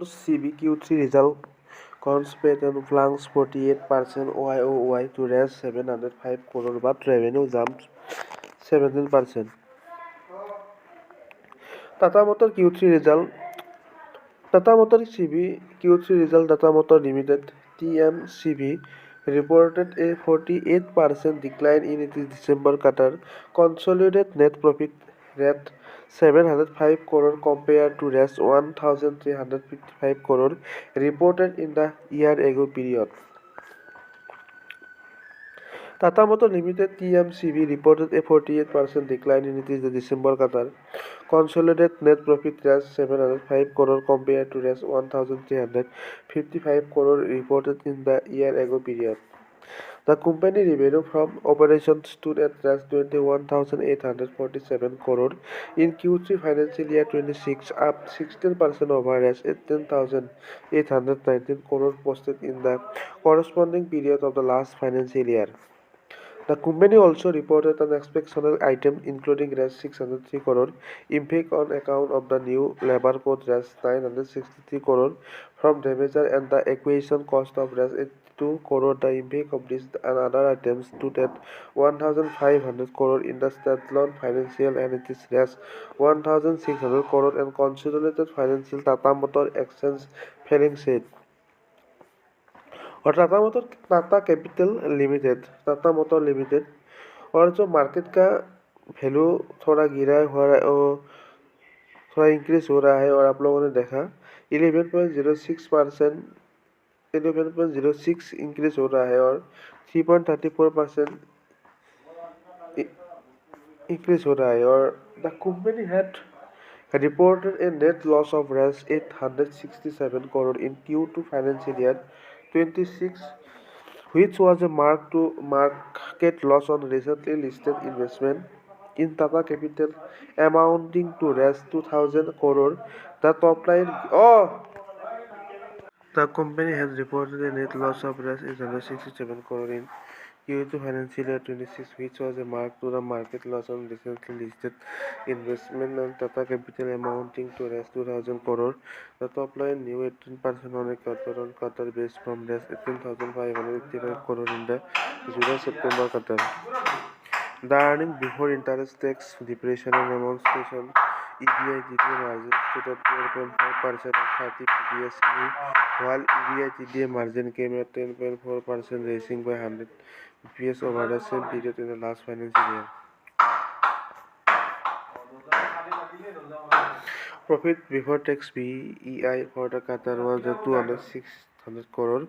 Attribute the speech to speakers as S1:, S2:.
S1: CB Q3 result conspect and flunks 48% YoY to raise 705 crore, but revenue jumps 17%. Tata Motor Q3 result. Tata Motor CB Q3 result. Tata Motor Limited TMCB reported a 48% decline in its December quarter. Consolidated net profit rate 705 crore compared to rest 1,355 crore reported in the year ago period. Tata Motor Limited TMCB reported a 48% decline in its December quarter. Consolidated net profit rose 705 crore compared to rest 1,355 crore reported in the year ago period. The company revenue from operations stood at 21,847 crore in Q3 financial year 26, up 16% over 18,819 crore posted in the corresponding period of the last financial year. The company also reported an exceptional item including 603 crore impact on account of the new labor code 963 crore from damager and the acquisition cost of 82 crore. The impact of this and other items stood at 1,500 crore in the standalone financial and it is 1,600 crore and consolidated financial Tata Motor Exchange filing said. और Tata capital limited Tata motor limited और जो market का value थोड़ा गिरा हुआ है और थोड़ा इंक्रीज हो रहा है और आप लोगों ने देखा 11.06% 11.06 इंक्रीज हो रहा है और 3.34% इंक्रीज हो रहा है और the company had reported a net loss of Rs 867 crore in Q2 financial year 26, which was a market loss on recently listed investment in Tata Capital amounting to Rs 2,000 crore. The top line. The company has reported a net loss of Rs 867 crore in Q2 financial year 26, which was a mark to the market loss on recently listed investment in Tata Capital amounting to Rs 2,000 crore. The top line grew 18% on a quarter-on-quarter basis from Rs 18,585 crore in the July-September quarter. The earnings before interest, tax, depreciation and amortization EBITDA margin stood at 12.5% of 30 PBSE, while EBITDA margin came at 10.4%, rising by 100 BPS over the same period in the last financial year. Profit before tax BEI for the quarter was 2,600 crore.